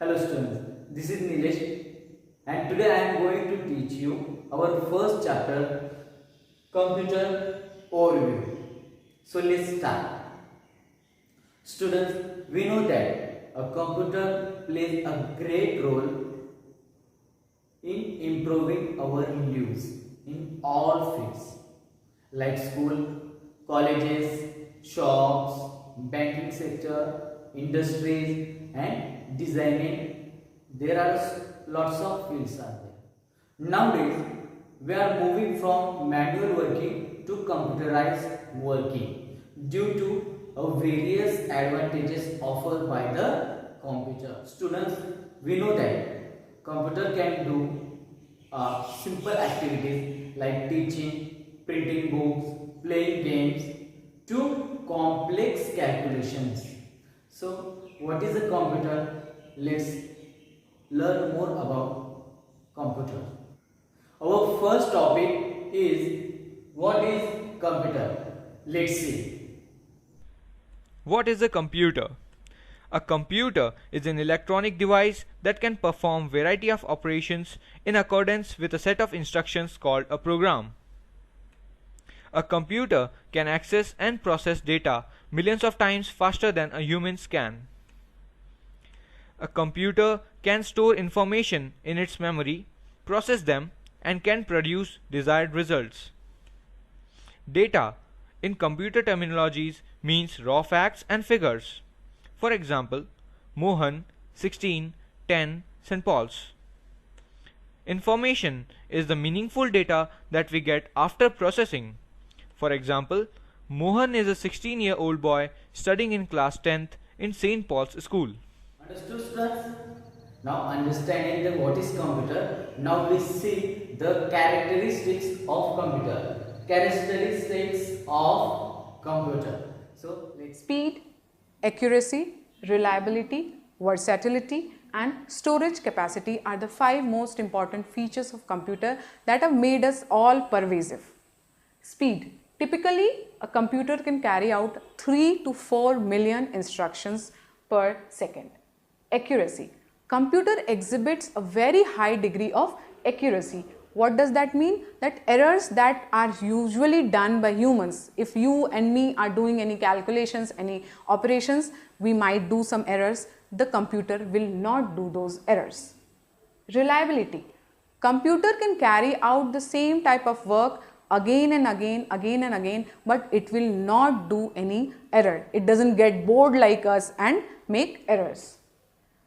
Hello students, this is Nilesh and today I am going to teach you our first chapter, Computer Overview. So let's start. Students, we know that a computer plays a great role in improving our lives in all fields like school, colleges, shops, banking sector, industries and designing. There are lots of fields are there. Nowadays we are moving from manual working to computerized working due to various advantages offered by the computer. Students, we know that computer can do simple activities like teaching, printing books, playing games to complex calculations. So what is a computer? Let's learn more about computer. Our first topic is what is computer? Let's see. What is a computer? A computer is an electronic device that can perform variety of operations in accordance with a set of instructions called a program. A computer can access and process data millions of times faster than a human can. A computer can store information in its memory, process them, and can produce desired results. Data, in computer terminologies, means raw facts and figures. For example, Mohan, 16, 10, St. Paul's. Information is the meaningful data that we get after processing. For example, Mohan is a 16-year-old boy studying in class 10th in St. Paul's School. Understood, students? Now understanding the what is computer, now we see the characteristics of computer. Characteristics of computer. So let's Speed, accuracy, reliability, versatility and storage capacity are the 5 most important features of computer that have made us all pervasive. Speed. Typically, a computer can carry out 3 to 4 million instructions per second. Accuracy. Computer exhibits a very high degree of accuracy. What does that mean? That errors that are usually done by humans, if you and me are doing any calculations, any operations, we might do some errors. The computer will not do those errors. Reliability. Computer can carry out the same type of work again and again, but it will not do any error. It doesn't get bored like us and make errors.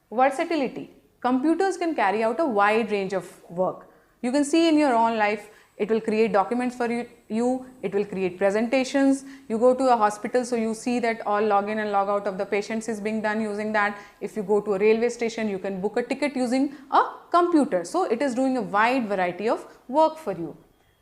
Versatility. Computers can carry out a wide range of work. You can see in your own life, it will create documents for you, it will create presentations. You go to a hospital, so you see that all login and log out of the patients is being done using that. If you go to a railway station, you can book a ticket using a computer. So it is doing a wide variety of work for you.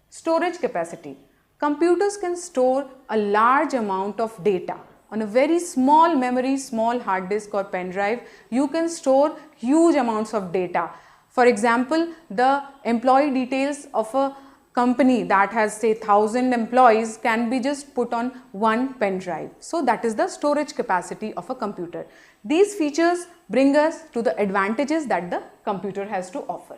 Storage capacity. Computers can store a large amount of data. On a very small memory, small hard disk or pen drive, you can store huge amounts of data. For example, the employee details of a company that has say 1000 employees can be just put on one pen drive. So that is the storage capacity of a computer. These features bring us to the advantages that the computer has to offer.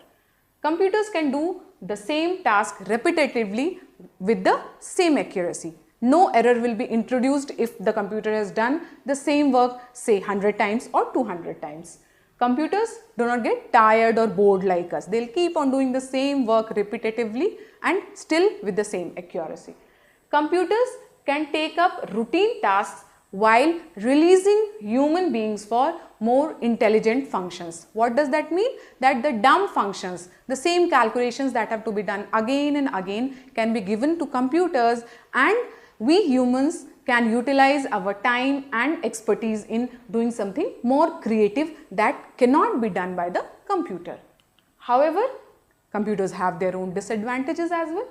Computers can do the same task repetitively with the same accuracy. No error will be introduced if the computer has done the same work say 100 times or 200 times. Computers do not get tired or bored like us. They will keep on doing the same work repetitively and still with the same accuracy. Computers can take up routine tasks while releasing human beings for more intelligent functions. What does that mean? That the dumb functions, the same calculations that have to be done again and again can be given to computers, and we humans can utilize our time and expertise in doing something more creative that cannot be done by the computer. However, computers have their own disadvantages as well.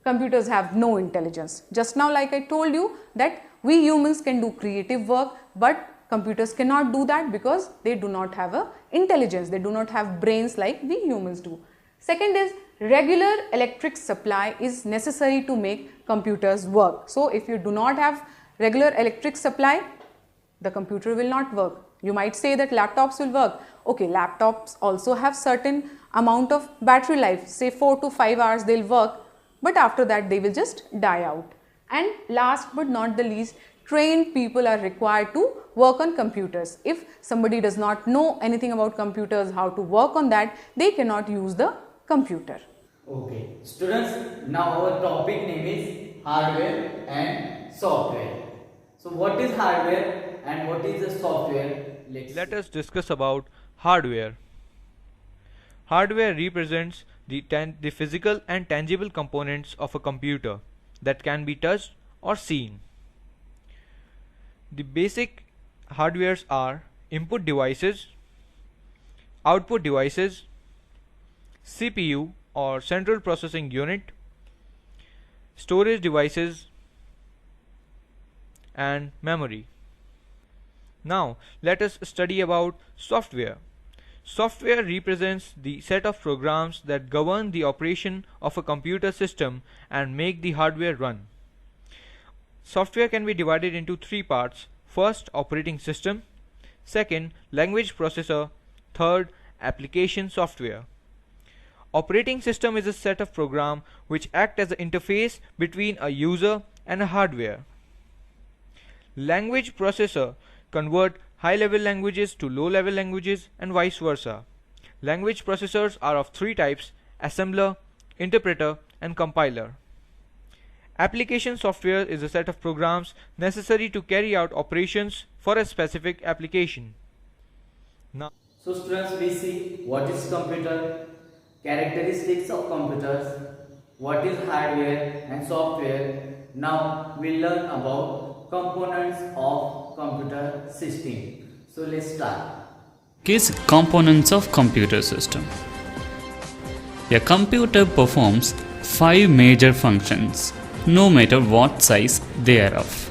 Computers have no intelligence. Just now, like I told you, that we humans can do creative work, but computers cannot do that because they do not have a intelligence. They do not have brains like we humans do. Second is, regular electric supply is necessary to make computers work. So if you do not have regular electric supply, the computer will not work. You might say that laptops will work. Okay, laptops also have certain amount of battery life, say 4 to 5 hours they'll work, but after that they will just die out. And last but not the least, trained people are required to work on computers. If somebody does not know anything about computers, how to work on that, they cannot use the computer. Okay, students, now our topic name is hardware and software. So what is hardware and what is the software? Let us discuss about hardware. Hardware represents the physical and tangible components of a computer that can be touched or seen. The basic hardwares are input devices, output devices, CPU or central processing unit, storage devices, and memory. Now let us study about software. Software represents the set of programs that govern the operation of a computer system and make the hardware run. Software can be divided into three parts. First, operating system. Second, language processor. Third, application software. Operating system is a set of programs which act as an interface between a user and a hardware. Language processor convert high-level languages to low-level languages and vice versa. Language processors are of three types: assembler, interpreter, and compiler. Application software is a set of programs necessary to carry out operations for a specific application. Now, so students, we see what is computer, characteristics of computers, what is hardware and software. Now we learn about components of computer system. So let's start. Components of computer system. A computer performs 5 major functions, no matter what size they are of.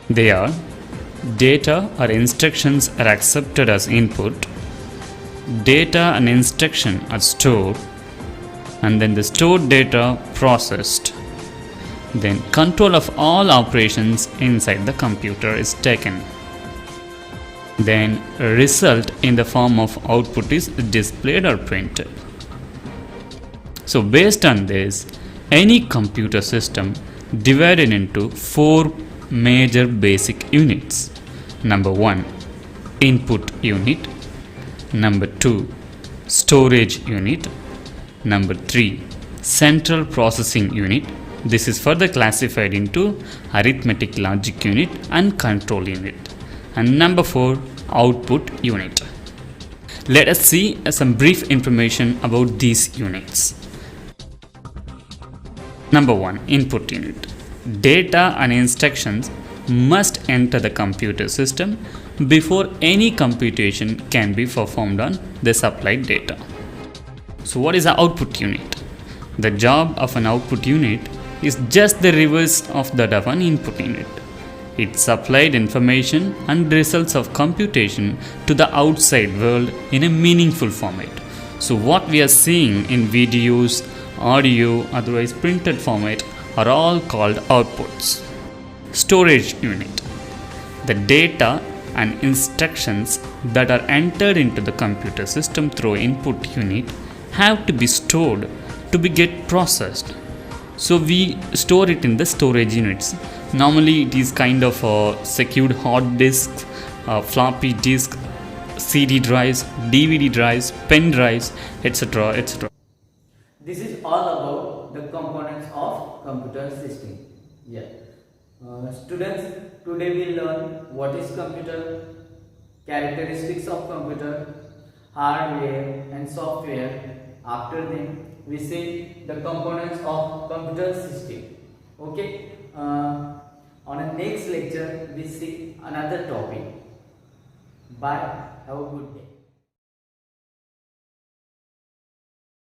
They are: data or instructions are accepted as input, data and instruction are stored, and then the stored data processed. Then control of all operations inside the computer is taken. Then a result in the form of output is displayed or printed. So based on this, any computer system divided into 4 major basic units. Number 1, input unit. Number 2, storage unit. Number 3, central processing unit. This is further classified into arithmetic logic unit and control unit. And number 4, output unit. Let us see some brief information about these units. Number 1, input unit. Data and instructions must enter the computer system before any computation can be performed on the supplied data. So what is the output unit? The job of an output unit is just the reverse of that of an input unit. It supplied information and results of computation to the outside world in a meaningful format. So what we are seeing in videos, audio, otherwise printed format are all called outputs. Storage unit. The data and instructions that are entered into the computer system through input unit have to be stored to be get processed. So we store it in the storage units. Normally it is kind of secured hard disks, floppy disk, CD drives, DVD drives, pen drives, etc. etc. This is all about the components of computer system. Yeah. Students, today we learn what is computer, characteristics of computer, hardware and software. After them, we see the components of computer system. Okay. On the next lecture, we see another topic. Bye. Have a good day.